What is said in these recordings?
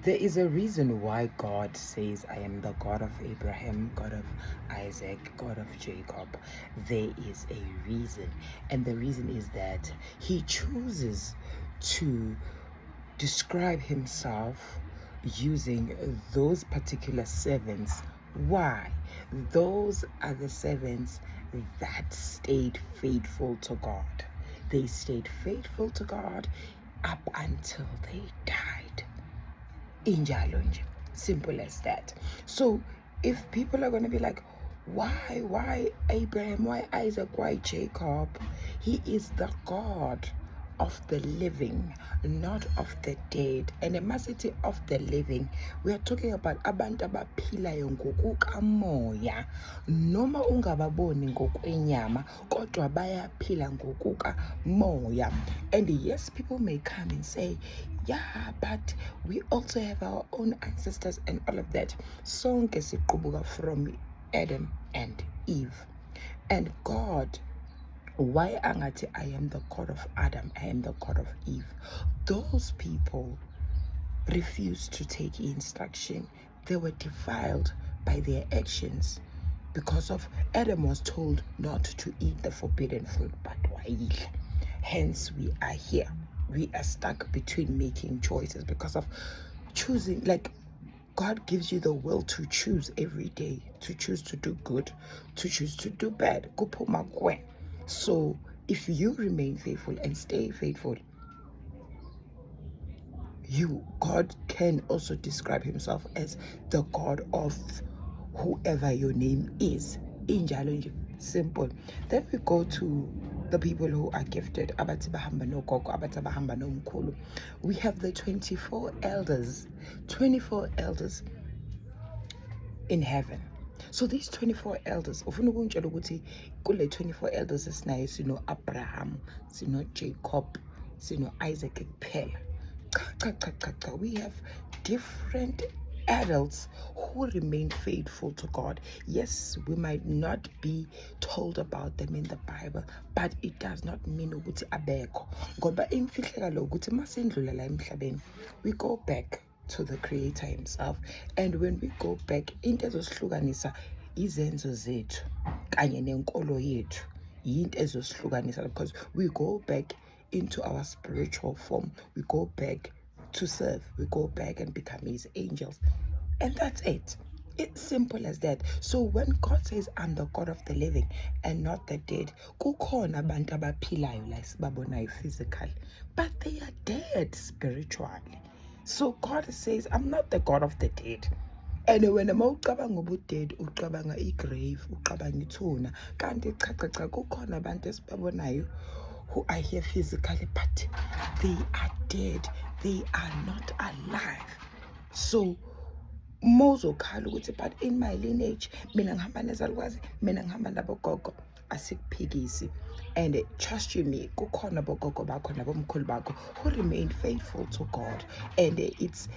There is a reason why God says, I am the God of Abraham, God of Isaac, God of Jacob. There is a reason. And the reason is that he chooses to describe himself using those particular servants. Why? Those are the servants that stayed faithful to God. They stayed faithful to God up until they died. Injalo nje. Simple as that. So if people are going to be like, why Abraham, why Isaac, why Jacob? He is the God of the living, not of the dead. And the massivity of the living, we are talking about abantu abaphilayo ngokukamoya, noma ungababoni ngokwenyama, kodwa bayaphila ngokukamoya. And yes, people may come and say, yeah, but we also have our own ancestors and all of that. Sonke siqubuka from Adam and Eve. And God, why angathi I am the God of Adam, I am the God of Eve? Those people refused to take instruction. They were defiled by their actions because of Adam was told not to eat the forbidden fruit, but wa'idla. Hence we are here. We are stuck between making choices because of choosing. Like, God gives you the will to choose every day, to choose to do good, to choose to do bad. So if you remain faithful and stay faithful, God can also describe himself as the God of whoever your name is. Injalo nje. Simple. Then we go to the people who are gifted. Abathi bahamba nogogo, abathi bahamba nomkhulu. We have the 24 elders. 24 elders in heaven. So these 24 elders, ufuna ukungitshela ukuthi kule 24 elders esinayo sino Abraham, sino Jacob, sino Isaac kuphela. Cha. We have different adults who remain faithful to God. Yes, we might not be told about them in the Bible, but it does not mean ukuthi abekho. Ngoba imfihlakalo ukuthi masendlula la emhlabeni, we go back to the Creator himself. And when we go back, into ezosihlukanisa izenzo zethu kanye nenkolo yethu, yinto ezosihlukanisa, because we go back into our spiritual form. We go back to serve. We go back and become his angels. And that's it. It's simple as that. So when God says, I'm the God of the living and not the dead, kukhona abantu abaphilayo la sibabonayo physically, but they are dead spiritually. So God says, I'm not the God of the dead. And when ucabanga ubudead, ucabanga igrave, ucabanga ithuna. Kanti cha kukhona abantu esibabonayo who are here physically, but they are dead. They are not alive. So mozokhala ukuthi, but in my lineage, mina ngihamba nezalukwazi, mina ngihamba nabogogo, asikuphikisi. And trust you me, kukhona bogogo bakho nabomkhulu bakho who remained faithful to God. And it's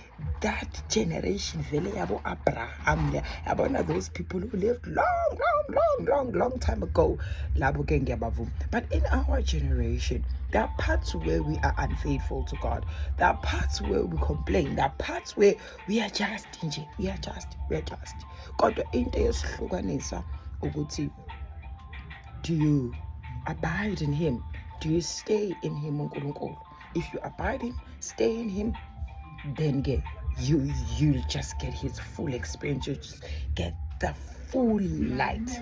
that generation, vele yabo Abraham, yabona those people who lived long time ago. Labo ke ngiyabavuma. But in our generation, there are parts where we are unfaithful to God. There are parts where we complain. There are parts where we are just. Kodwa into esihlukanisa ukuthi, do you abide in him? Do you stay in him, uNkulunkulu? If you abide in him, stay in him, then you'll just get his full experience. You just get the full light.